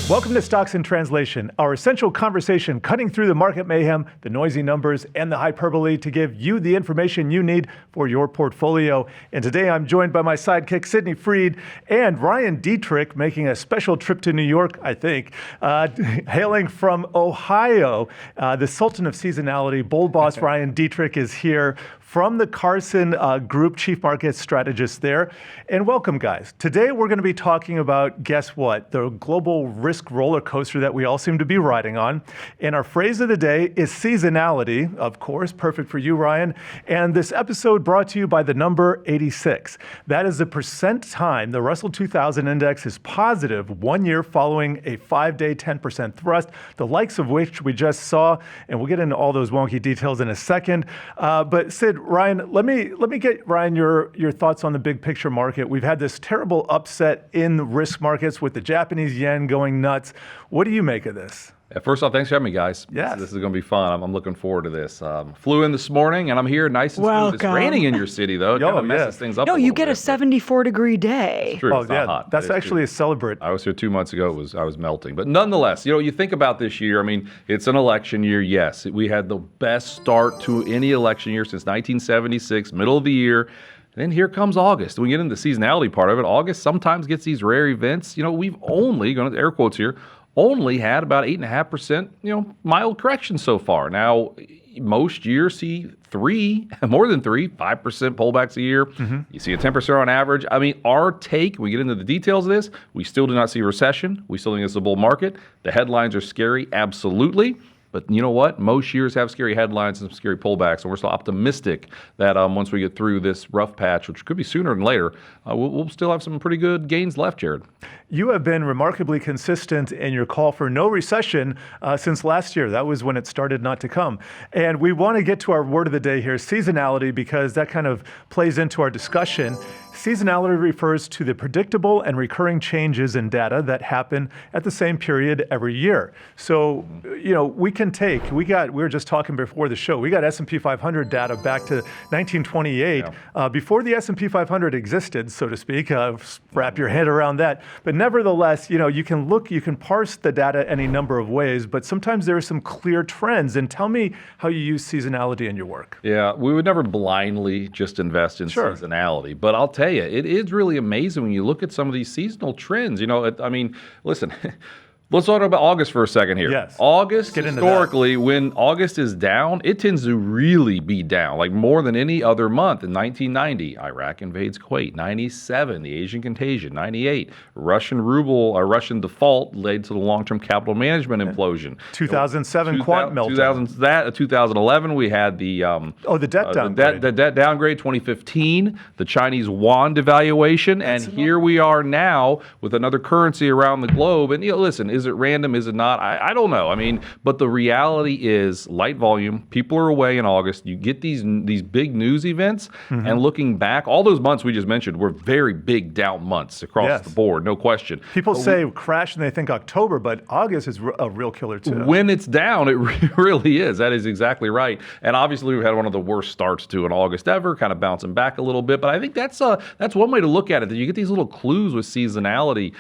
Welcome to Stocks in Translation, our essential conversation cutting through the market mayhem, the noisy numbers, and the hyperbole to give you the information you need for your portfolio. And today I'm joined by my sidekick, Sydnee Freed, and Ryan Detrick, making a special trip to New York, I think, hailing from Ohio. The Sultan of Seasonality, Bull Boss Ryan Detrick is here from the Carson Group, Chief Market Strategist there. And welcome, guys. Today we're going to be talking about, guess what, the global risk roller coaster that we all seem to be riding on. And our phrase of the day is seasonality, of course, perfect for you, Ryan. And this episode brought to you by the number 86. That is the percent time the Russell 2000 index is positive 1 year following a 5-day 10% thrust, the likes of which we just saw. And we'll get into all those wonky details in a second. But Sid, Ryan, let me get, Ryan, your thoughts on the big picture market. We've had this terrible upset in the risk markets with the Japanese yen going nuts. What do you make of this? First off, thanks for having me, guys. Yes. This is going to be fun. I'm looking forward to this. Flew in this morning, and I'm here nice and smooth. It's raining in your city, though. It kind of messes things up. No, you get a 74-degree day. It's true. Oh, it's not hot. That's actually a celebrate. I was here 2 months ago. I was melting. But nonetheless, you think about this year. I mean, it's an election year, yes. We had the best start to any election year since 1976, middle of the year. Then here comes August. We get into the seasonality part of it. August sometimes gets these rare events. We've only, going to air quotes here, only had about 8.5%, mild correction so far. Now, most years see more than 5% pullbacks a year. Mm-hmm. You see a 10% on average. I mean, our take, we get into the details of this, we still do not see a recession. We still think it's a bull market. The headlines are scary, absolutely. But you know what? Most years have scary headlines and some scary pullbacks, and we're still optimistic that once we get through this rough patch, which could be sooner than later, we'll still have some pretty good gains left, Jared. You have been remarkably consistent in your call for no recession since last year. That was when it started not to come. And we want to get to our word of the day here, seasonality, because that kind of plays into our discussion. Seasonality refers to the predictable and recurring changes in data that happen at the same period every year. So, we can take, we were just talking before the show, we got S&P 500 data back to 1928, before the S&P 500 existed, so to speak. Wrap your head around that. But nevertheless, you can parse the data any number of ways, but sometimes there are some clear trends. And tell me how you use seasonality in your work. Yeah, we would never blindly just invest in seasonality, but I'll tell you, it is really amazing when you look at some of these seasonal trends. Listen, let's talk about August for a second here. Yes. August, historically, when August is down, it tends to really be down, like more than any other month. In 1990, Iraq invades Kuwait. 97, the Asian contagion. 98, Russian default led to the long-term capital management implosion. 2007, quant meltdown. 2011, we had the debt downgrade. The debt downgrade. 2015, the Chinese yuan devaluation, and here we are now with another currency around the globe. And listen. Is it random? Is it not? I don't know. I mean, but the reality is light volume. People are away in August. You get these big news events, and looking back, all those months we just mentioned were very big down months across the board, no question. People say crash and they think October, but August is a real killer too. When it's down, it really is. That is exactly right. And obviously we've had one of the worst starts to an August ever, kind of bouncing back a little bit. But I think that's one way to look at it. That you get these little clues with seasonality.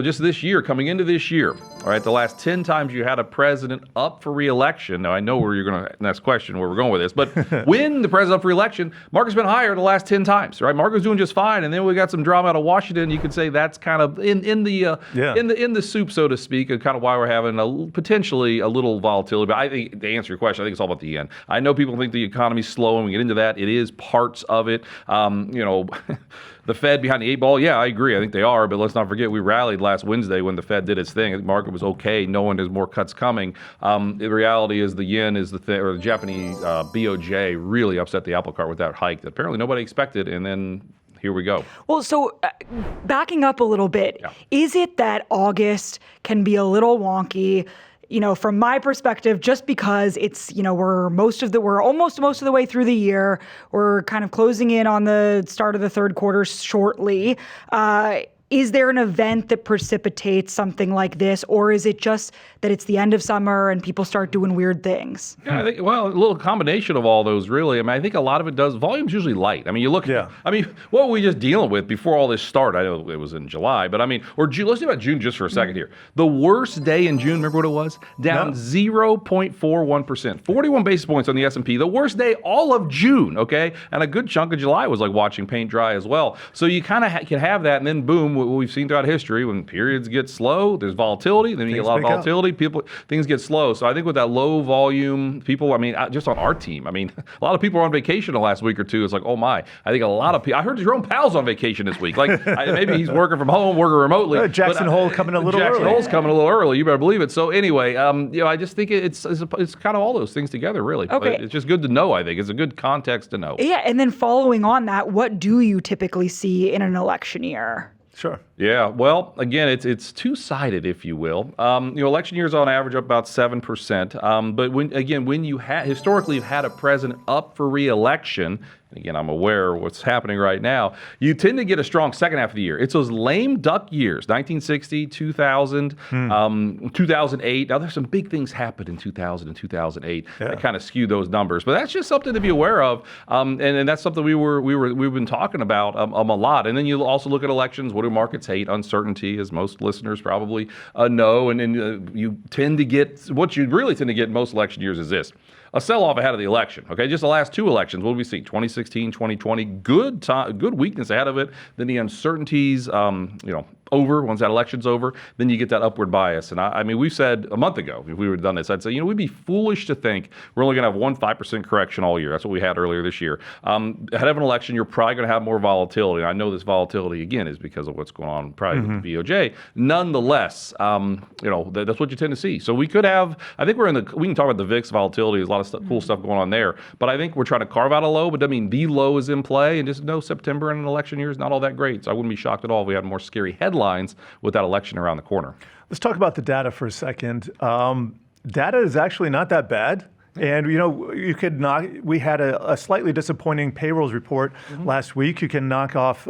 Just this year, coming into this year. All right, the last 10 times you had a president up for re-election. Now, I know where you're going to next question where we're going with this, but when the president up for re-election, market's been higher the last 10 times, right? Market's doing just fine, and then we got some drama out of Washington. You could say that's kind of in the soup, so to speak, and kind of why we're having potentially a little volatility. But I think to answer your question, I think it's all about the yen. I know people think the economy's slow, and we get into that. It is parts of it. The Fed behind the eight ball, yeah, I agree. I think they are, but let's not forget we rallied last Wednesday when the Fed did its thing. The market was okay, knowing there's more cuts coming. The reality is the yen is or the Japanese BOJ really upset the apple cart with that hike that apparently nobody expected, and then here we go. Well, so backing up a little bit, is it that August can be a little wonky? From my perspective, just because it's, we're almost most of the way through the year. We're kind of closing in on the start of the third quarter shortly. Is there an event that precipitates something like this, or is it just that it's the end of summer and people start doing weird things? Yeah, I think, well, a little combination of all those, really. I mean, I think a lot of it does. Volume's usually light. I mean, you look. Yeah. I mean, what were we just dealing with before all this started? I know it was in July, but I mean, or June. Let's talk about June just for a second here. The worst day in June. Remember what it was? Down 0.41%, 41 basis points on the S&P. The worst day all of June. Okay, and a good chunk of July was like watching paint dry as well. So you kind of can have that, and then boom. What we've seen throughout history, when periods get slow, there's volatility, then you get a lot of volatility, things get slow. So I think with that low volume, people, I mean, just on our team, I mean, a lot of people are on vacation the last week or two. It's like, oh my, I think a lot of people, I heard Jerome Powell's on vacation this week. Like maybe he's working from home, working remotely. Jackson Hole coming a little early. Jackson Hole's coming a little early. You better believe it. So anyway, I just think it's kind of all those things together, really. Okay. But it's just good to know, I think. It's a good context to know. Yeah, and then following on that, what do you typically see in an election year? Sure. Yeah. Well, again, it's two-sided, if you will. Election years on average up about 7%. But when you historically have had a president up for re-election, and again, I'm aware of what's happening right now, you tend to get a strong second half of the year. It's those lame duck years, 1960, 2000, 2008. Now, there's some big things happened in 2000 and 2008 that kind of skew those numbers. But that's just something to be aware of, and that's something we've been talking about a lot. And then you also look at elections. What do markets hate? Uncertainty, as most listeners probably know. And you tend to get, what you really tend to get in most election years is this: a sell-off ahead of the election. Okay, just the last two elections. What did we see? 2016, 2020. Good weakness ahead of it. Then the uncertainties, over once that election's over. Then you get that upward bias. And I mean, we said a month ago, if we would have done this, I'd say, we'd be foolish to think we're only going to have 5% correction all year. That's what we had earlier this year. Ahead of an election, you're probably going to have more volatility. And I know this volatility again is because of what's going on probably with the BOJ. Nonetheless, that's what you tend to see. So we could have. I think we can talk about the VIX volatility. There's a lot of cool stuff going on there. But I think we're trying to carve out a low. But I mean, the low is in play, and just know September in an election year is not all that great. So I wouldn't be shocked at all if we had more scary headlines with that election around the corner. Let's talk about the data for a second. Data is actually not that bad. And, we had a slightly disappointing payrolls report last week. You can knock off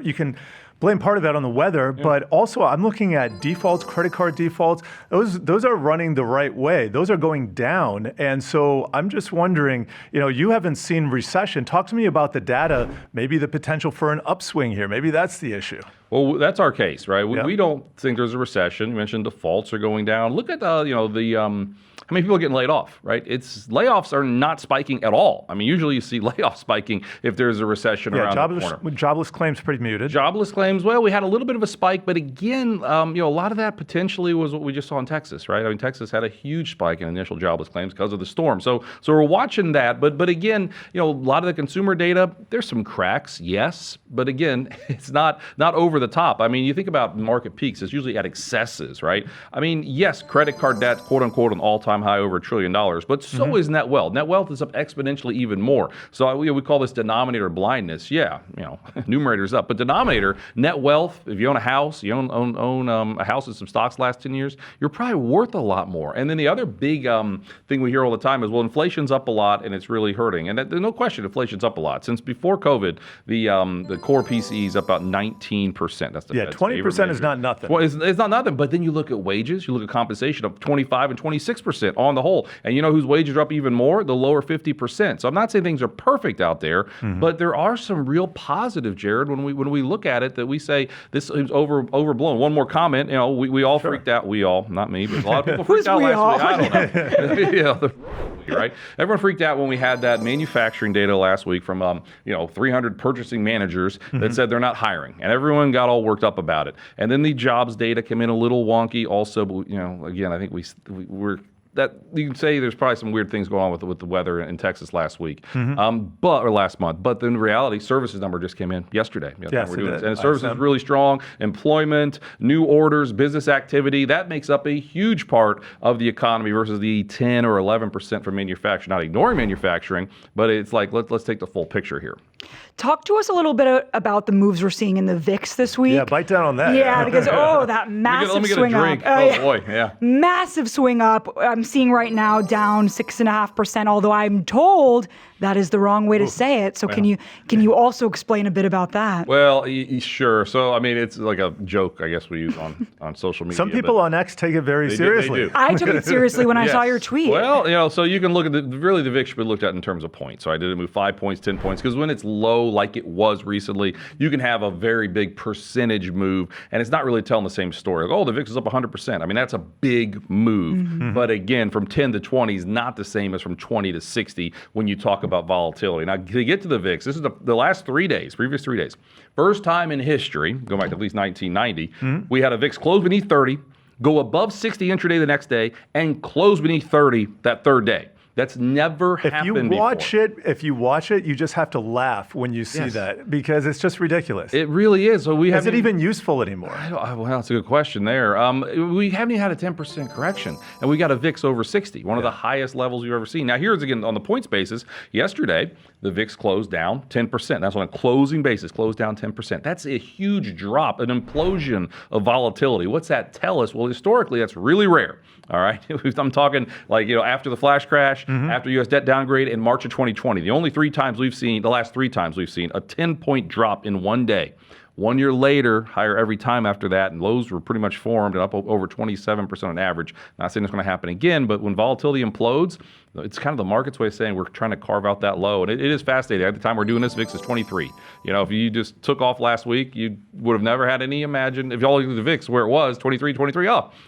you can blame part of that on the weather, but also I'm looking at defaults, credit card defaults. Those are running the right way. Those are going down. And so I'm just wondering, you haven't seen recession. Talk to me about the data, maybe the potential for an upswing here. Maybe that's the issue. Well, that's our case, right? We don't think there's a recession. You mentioned defaults are going down. Look at how many people are getting laid off, right? Layoffs are not spiking at all. I mean, usually you see layoffs spiking if there's a recession around the corner. Jobless claims pretty muted. Jobless claims, well, we had a little bit of a spike, but again, a lot of that potentially was what we just saw in Texas, right? I mean, Texas had a huge spike in initial jobless claims because of the storm. So we're watching that, but again, a lot of the consumer data, there's some cracks, yes, but again, it's not over the top. I mean, you think about market peaks, it's usually at excesses, right? I mean, yes, credit card debt, quote unquote, an all-time high, over $1 trillion, but so is net wealth. Net wealth is up exponentially even more. So we call this denominator blindness. Yeah, numerator's up, but denominator, net wealth, if you own a house, you own a house and some stocks last 10 years, you're probably worth a lot more. And then the other big thing we hear all the time is, well, inflation's up a lot and it's really hurting. And there's no question inflation's up a lot. Since before COVID, the core PCE is up about 19%. That's the Fed's 20% is not nothing. Well, it's not nothing, but then you look at wages, you look at compensation up 25 and 26% on the whole. And you know whose wages are up even more? The lower 50%. So I'm not saying things are perfect out there, but there are some real positive, Jared, when we look at it, that we say this is overblown. One more comment. We all freaked out. We all, not me, but a lot of people freaked out last week. I don't know. Right? Everyone freaked out when we had that manufacturing data last week from 300 purchasing managers that said they're not hiring, and everyone got all worked up about it. And then the jobs data came in a little wonky also, but again, I think we're that you can say there's probably some weird things going on with the weather in Texas last week, or last month. But then in reality, services number just came in yesterday. Yes, and services is really strong. Employment, new orders, business activity, that makes up a huge part of the economy versus the 10 or 11% from manufacturing. Not ignoring manufacturing, but it's like let's take the full picture here. Talk to us a little bit about the moves we're seeing in the VIX this week. Yeah, bite down on that. Yeah, because that massive swing up. Let me get a drink. Boy, yeah. Massive swing up. I'm seeing right now down 6.5%, although I'm told that is the wrong way to say it. So can you also explain a bit about that? Well, sure. So, I mean, it's like a joke, I guess, we use on social media. Some people on X take it very seriously. They do. I took it seriously when I saw your tweet. Well, so you can look at the VIX should be looked at in terms of points. So I did it move 5 points, 10 points, because when it's low like it was recently, you can have a very big percentage move, and it's not really telling the same story. Like, the VIX is up 100%. I mean, that's a big move. Mm-hmm. But again, from 10 to 20 is not the same as from 20 to 60 when you talk about volatility. Now, to get to the VIX, this is the last 3 days, previous 3 days. First time in history, going back to at least 1990, we had a VIX close beneath 30, go above 60 intraday the next day, and close beneath 30 that third day. That's never happened before. If you watch it, you just have to laugh when you see that, because it's just ridiculous. It really is. So is it even useful anymore? Well, that's a good question there. We haven't even had a 10% correction, and we got a VIX over 60, one of the highest levels you've ever seen. Now, here's again on the points basis. Yesterday, the VIX closed down 10%. That's on a closing basis, closed down 10%. That's a huge drop, an implosion of volatility. What's that tell us? Well, historically, that's really rare. All right, I'm talking like, after the flash crash, after U.S. debt downgrade in March of 2020. The last 3 times we've seen a 10-point drop in one day. 1 year later, higher every time after that, and lows were pretty much formed and up over 27% on average. Not saying it's going to happen again, but when volatility implodes, it's kind of the market's way of saying we're trying to carve out that low. And it is fascinating. At the time we're doing this, VIX is 23. If you just took off last week, you would have never had any imagine. If y'all look at the VIX where it was, 23,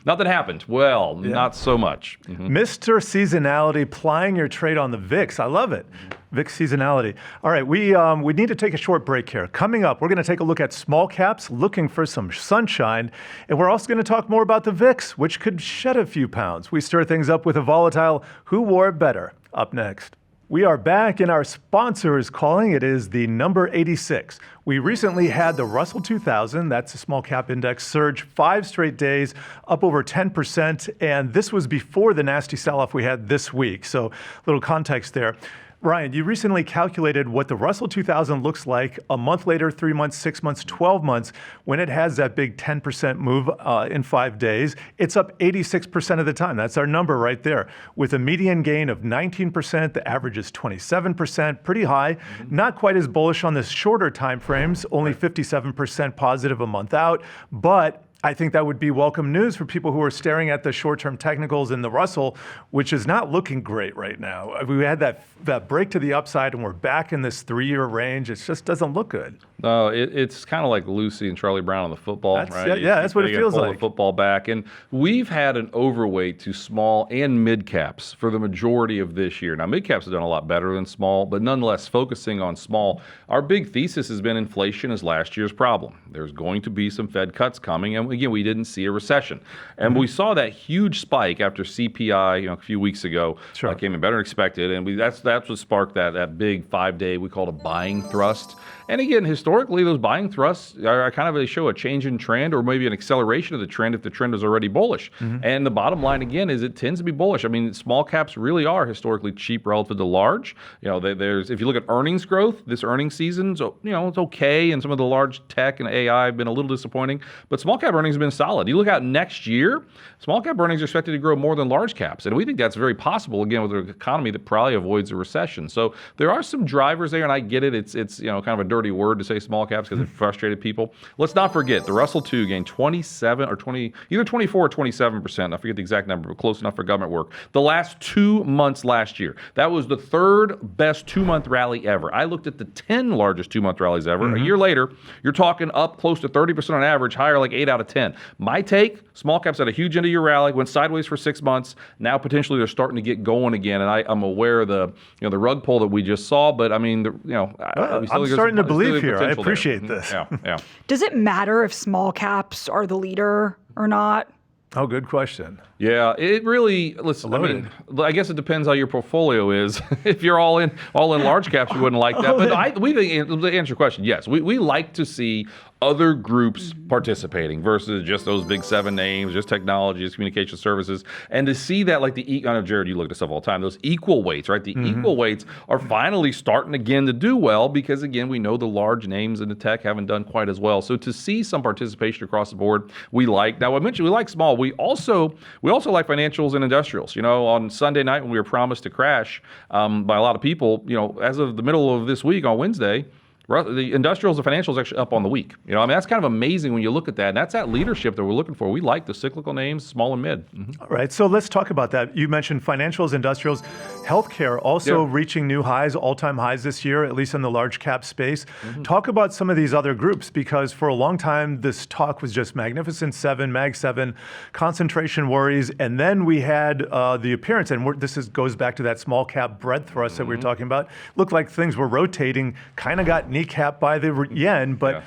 nothing happened. Well, not so much. Mr. Seasonality, plying your trade on the VIX. I love it. VIX Seasonality. All right, we need to take a short break here. Coming up, we're going to take a look at small caps, looking for some sunshine, and we're also going to talk more about the VIX, which could shed a few pounds. We stir things up with a volatile Who Wore It Better, up next. We are back, and our sponsor is calling. It is the number 86. We recently had the Russell 2000, that's a small cap index, surge 5 straight days, up over 10%, and this was before the nasty sell-off we had this week. So a little context there. Ryan, you recently calculated what the Russell 2000 looks like a month later, 3 months, 6 months, 12 months, when it has that big 10% move in 5 days. It's up 86% of the time. That's our number right there. With a median gain of 19%, the average is 27%, pretty high. Not quite as bullish on the shorter time frames, only 57% positive a month out, but I think that would be welcome news for people who are staring at the short-term technicals in the Russell, which is not looking great right now. We had that break to the upside, and we're back in this 3-year range. It just doesn't look good. No, it's kind of like Lucy and Charlie Brown on the football, right? Yeah, that's what it feels like. The football back, and we've had an overweight to small and mid caps for the majority of this year. Now, mid caps have done a lot better than small, but nonetheless, focusing on small, our big thesis has been inflation is last year's problem. There's going to be some Fed cuts coming, and again, we didn't see a recession. And we saw that huge spike after CPI a few weeks ago. Sure. Came in better than expected, and that's what sparked that big 5-day, we call it a buying thrust. And again, historically, those buying thrusts are kind of, they show a change in trend or maybe an acceleration of the trend if the trend is already bullish. And the bottom line, again, is it tends to be bullish. I mean, small caps really are historically cheap relative to large. There's, if you look at earnings growth, this earnings season, so, it's okay. And some of the large tech and AI have been a little disappointing, but small cap earnings have been solid. You look out next year, small cap earnings are expected to grow more than large caps. And we think that's very possible, again, with an economy that probably avoids a recession. So there are some drivers there, and I get it. It's kind of a dirty word to say small caps because it frustrated people. Let's not forget the Russell 2 gained 27 or 20, either 24 or 27%. I forget the exact number, but close enough for government work. The last 2 months last year, that was the third best 2-month rally ever. I looked at the 10 largest 2-month rallies ever. A year later, you're talking up close to 30% on average, higher like 8 out of 10. My take, small caps had a huge end of year rally, went sideways for 6 months. Now potentially they're starting to get going again. And I'm aware of the the rug pull that we just saw, but I mean, I'm starting to believe here. I appreciate this. Yeah. Does it matter if small caps are the leader or not? Oh, good question. Yeah, it really. Listen, I mean, I guess it depends how your portfolio is. If you're all in large caps, you wouldn't like that. But we think, to answer your question, yes, we like to see other groups participating versus just those big 7 names, just technologies, communication services, and to see that like I know, Jared, you look at this stuff all the time. Those equal weights, right? The equal weights are finally starting again to do well because again, we know the large names in the tech haven't done quite as well. So to see some participation across the board, we like. Now I mentioned we like small. We also also like financials and industrials. On Sunday night when we were promised to crash by a lot of people, as of the middle of this week on Wednesday, the industrials and financials actually up on the week. That's kind of amazing when you look at that. And that's that leadership that we're looking for. We like the cyclical names, small and mid. All right, so let's talk about that. You mentioned financials, industrials, healthcare also reaching new highs, all-time highs this year, at least in the large cap space. Talk about some of these other groups, because for a long time, this talk was just Magnificent Seven, Mag 7, concentration worries, and then we had the appearance, and goes back to that small cap breadth thrust that we were talking about. Looked like things were rotating, kind of got kneecapped by the yen, but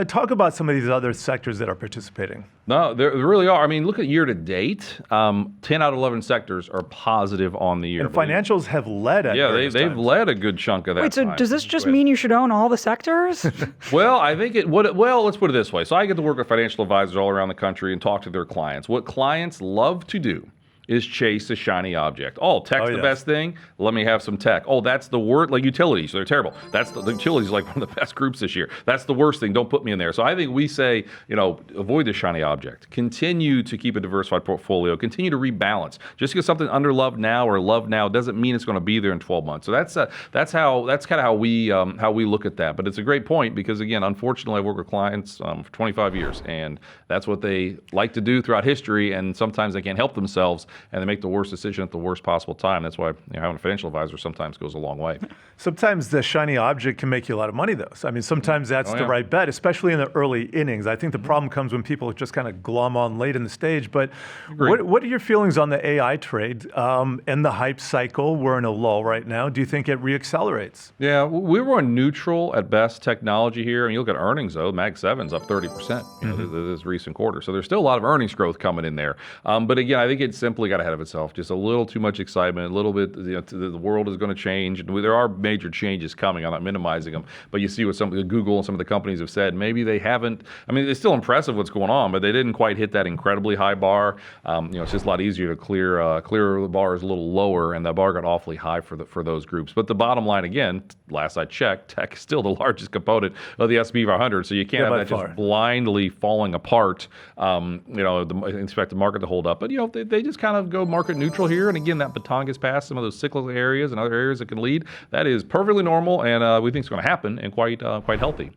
talk about some of these other sectors that are participating. No, there really are. Look at year to date. 10 out of 11 sectors are positive on the year. And financials have led at they've led a good chunk of that. Wait, so does this just mean you should own all the sectors? Well, I think let's put it this way. So I get to work with financial advisors all around the country and talk to their clients. What clients love to do is chase a shiny object. Tech's the best thing. Let me have some tech. That's the word, like utilities. They're terrible. The utilities are like one of the best groups this year. That's the worst thing. Don't put me in there. So I think we say, avoid the shiny object. Continue to keep a diversified portfolio. Continue to rebalance. Just because something underloved now or loved now doesn't mean it's going to be there in 12 months. So that's kind of how we look at that. But it's a great point because, again, unfortunately, I've worked with clients for 25 years, and that's what they like to do throughout history. And sometimes they can't help themselves, and they make the worst decision at the worst possible time. That's why having a financial advisor sometimes goes a long way. Sometimes the shiny object can make you a lot of money, though. So, sometimes that's the right bet, especially in the early innings. I think the problem comes when people just kind of glom on late in the stage. But what are your feelings on the AI trade and the hype cycle? We're in a lull right now. Do you think it reaccelerates? Yeah, we were on neutral at best technology here. And you look at earnings, though, Mag 7's up 30% this recent quarter. So there's still a lot of earnings growth coming in there. But again, I think it simply got ahead of itself. Just a little too much excitement, a little bit, the world is going to change. And there are major changes coming. I'm not minimizing them. But you see what Google and some of the companies have said. Maybe they haven't. It's still impressive what's going on, but they didn't quite hit that incredibly high bar. It's just a lot easier to clear the bars a little lower, and the bar got awfully high for those groups. But the bottom line, again, last I checked, tech is still the largest component of the S&P 500. So you can't have that just blindly falling apart. Expect the market to hold up. But they just kind of go market neutral here. And again, that baton gets past some of those cyclical areas and other areas that can lead. That is perfectly normal, and we think it's going to happen and quite healthy.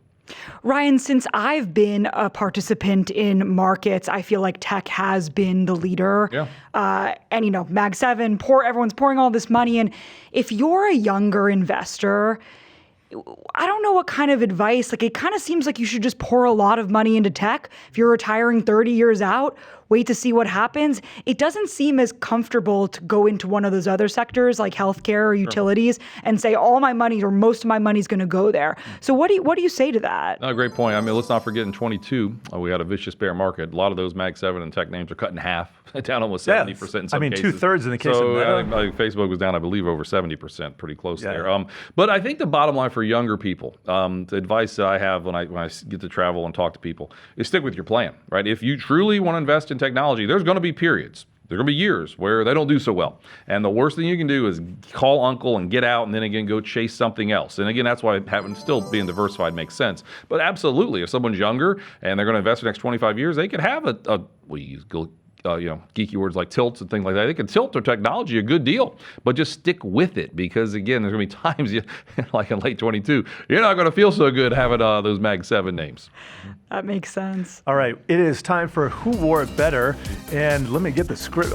Ryan, since I've been a participant in markets, I feel like tech has been the leader. Yeah. And Mag 7, everyone's pouring all this money in. If you're a younger investor, I don't know what kind of advice, it kind of seems like you should just pour a lot of money into tech. If you're retiring 30 years out, wait to see what happens. It doesn't seem as comfortable to go into one of those other sectors like healthcare or utilities and say all my money or most of my money is going to go there. So what do you say to that? No, great point. Let's not forget in 22, we had a vicious bear market. A lot of those Mag 7 and tech names are cut in half, down almost 70% in some cases. 2/3 in the case of Meta. I think Facebook was down, I believe, over 70%, pretty close there. But I think the bottom line for younger people, the advice that I have when I get to travel and talk to people is stick with your plan, right? If you truly want to invest in technology, there's going to be periods. There are going to be years where they don't do so well. And the worst thing you can do is call uncle and get out and then again go chase something else. And again, that's why still being diversified makes sense. But absolutely, if someone's younger and they're going to invest for the next 25 years, they could have geeky words like tilts and things like that. They can tilt their technology a good deal, but just stick with it because, again, there's going to be times, like in late 22, you're not going to feel so good having those Mag 7 names. That makes sense. All right, it is time for Who Wore It Better, and let me get the script.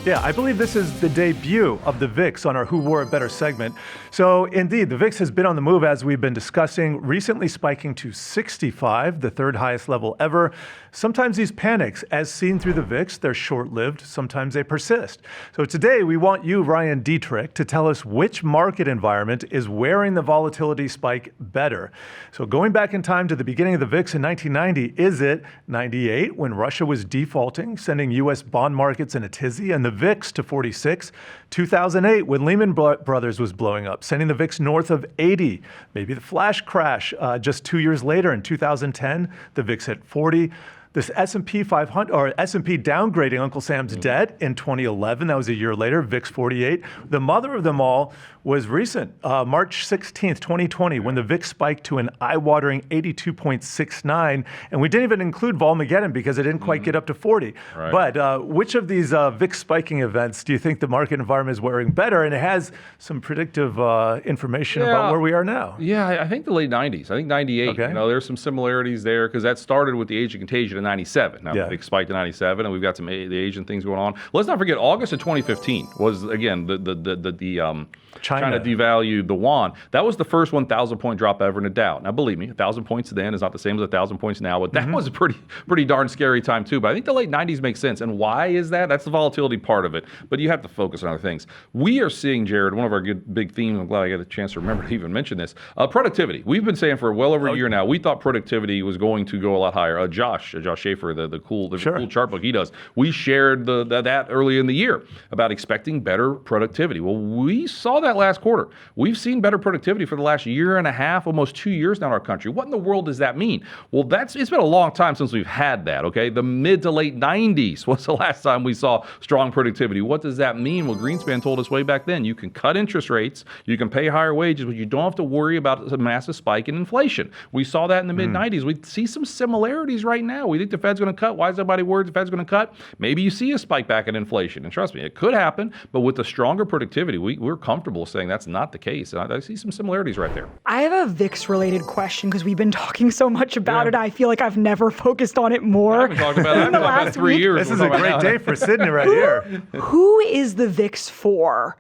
Yeah, I believe this is the debut of the VIX on our Who Wore It Better segment. So indeed, the VIX has been on the move as we've been discussing, recently spiking to 65, the third highest level ever. Sometimes these panics, as seen through the VIX, they're short-lived. Sometimes they persist. So today we want you, Ryan Detrick, to tell us which market environment is wearing the volatility spike better. So going back in time to the beginning of the VIX in 1990, is it 98 when Russia was defaulting, sending U.S. bond markets in a tizzy, and the VIX to 46, 2008 when Lehman Brothers was blowing up, sending the VIX north of 80. Maybe the flash crash just 2 years later in 2010, the VIX hit 40. this S&P 500 or S&P downgrading Uncle Sam's debt in 2011. That was a year later. VIX 48. The mother of them all was recent, March 16th, 2020, when the VIX spiked to an eye-watering 82.69, and we didn't even include Volmageddon because it didn't quite get up to 40. Right. But which of these VIX spiking events do you think the market environment is wearing better? And it has some predictive information about where we are now. Yeah, I think the late 90s. I think 98. Okay. There's some similarities there because that started with the Asian contagion in 97. Now, the VIX spiked to 97, and we've got some the Asian things going on. Let's not forget, August of 2015 was, again, the China devalued the yuan. That was the first 1,000-point drop ever in a Dow. Now, believe me, 1,000 points then is not the same as 1,000 points now, but that was a pretty darn scary time too. But I think the late 90s makes sense. And why is that? That's the volatility part of it. But you have to focus on other things. We are seeing, Jared, one of our good big themes, I'm glad I got a chance to remember to even mention this, productivity. We've been saying for well over a year now, we thought productivity was going to go a lot higher. Josh Schaefer, the cool chart book he does, we shared that early in the year about expecting better productivity. Well, we saw that last quarter. We've seen better productivity for the last year and a half, almost 2 years now in our country. What in the world does that mean? Well, it's been a long time since we've had that, okay? The mid to late 90s was the last time we saw strong productivity. What does that mean? Well, Greenspan told us way back then, you can cut interest rates, you can pay higher wages, but you don't have to worry about a massive spike in inflation. We saw that in the mid 90s. We see some similarities right now. We think the Fed's going to cut. Why is everybody worried the Fed's going to cut? Maybe you see a spike back in inflation. And trust me, it could happen, but with the stronger productivity, we're comfortable saying that's not the case. And I see some similarities right there. I have a VIX-related question because we've been talking so much about it. I feel like I've never focused on it more. I haven't talked about it in the last 3 years. This is a great day for Sydney right here. Who is the VIX for?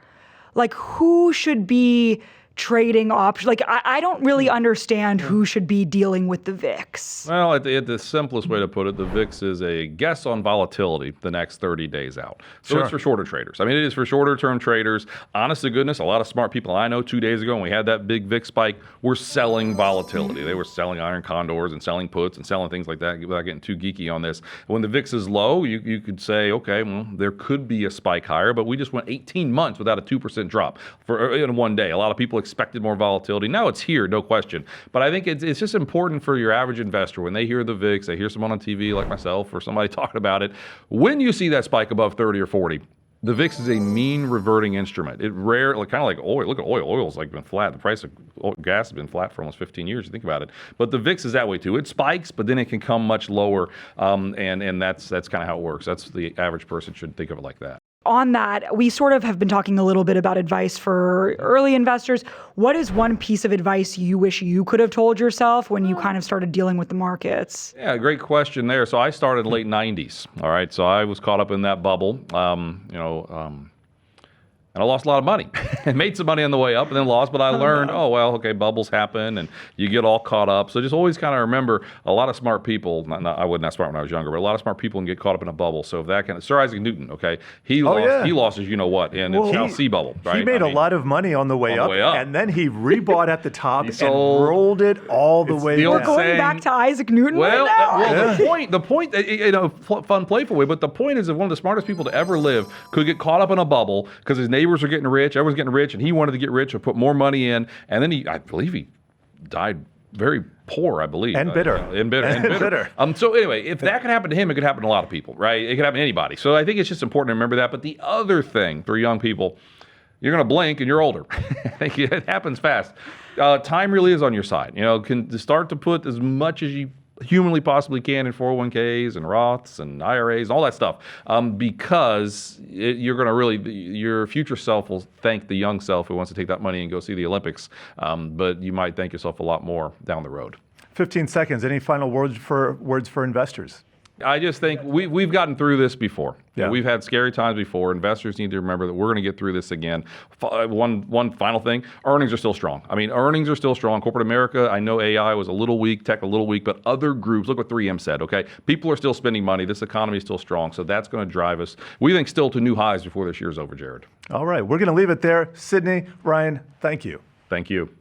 Like, who should be trading options? Like, I don't really understand who should be dealing with the VIX. Well, the simplest way to put it, the VIX is a guess on volatility the next 30 days out. So it's for shorter traders. I mean, it is for shorter term traders. Honest to goodness, a lot of smart people I know 2 days ago when we had that big VIX spike were selling volatility. They were selling iron condors and selling puts and selling things like that without getting too geeky on this. When the VIX is low, you could say, okay, well, there could be a spike higher, but we just went 18 months without a 2% drop in one day. A lot of people expected more volatility. Now it's here, no question. But I think it's just important for your average investor when they hear the VIX, they hear someone on TV like myself or somebody talking about it. When you see that spike above 30 or 40, the VIX is a mean reverting instrument. It kind of like oil. Look at oil. Oil's like been flat. The price of gas has been flat for almost 15 years. You think about it. But the VIX is that way too. It spikes, but then it can come much lower. And that's kind of how it works. That's the average person should think of it like that. On that, we sort of have been talking a little bit about advice for early investors. What is one piece of advice you wish you could have told yourself when you kind of started dealing with the markets? Yeah, great question there. So I started late 90s. All right. So I was caught up in that bubble. And I lost a lot of money and made some money on the way up and then lost. But I learned, okay, bubbles happen and you get all caught up. So just always kind of remember a lot of smart people, I wasn't that smart when I was younger, but a lot of smart people can get caught up in a bubble. So if that Sir Isaac Newton, okay, he lost as you know what, and it's now sea bubble, right? He made a lot of money on the way up, and then he rebought at the top and rolled it all the way down. We're going back to Isaac Newton right now. The point, fun, playful way, but the point is that one of the smartest people to ever live could get caught up in a bubble because his neighbors are getting rich, everyone's getting rich, and he wanted to get rich or put more money in, and then I believe he died very poor, I believe. And bitter. And bitter. So anyway, if that could happen to him, it could happen to a lot of people, right? It could happen to anybody. So I think it's just important to remember that. But the other thing for young people, you're going to blink and you're older. It happens fast. Time really is on your side. Can start to put as much as you humanly possibly can in 401ks and Roths and IRAs, all that stuff, because you're going to your future self will thank the young self who wants to take that money and go see the Olympics, but you might thank yourself a lot more down the road. 15 seconds. Any final words for investors? I just think we've gotten through this before. Yeah. We've had scary times before. Investors need to remember that we're going to get through this again. One final thing, earnings are still strong. I mean, earnings are still strong. Corporate America, I know AI was a little weak, tech a little weak, but other groups, look what 3M said, okay? People are still spending money. This economy is still strong, so that's going to drive us, we think, still to new highs before this year's over, Jared. All right, we're going to leave it there. Sydney, Ryan, thank you. Thank you.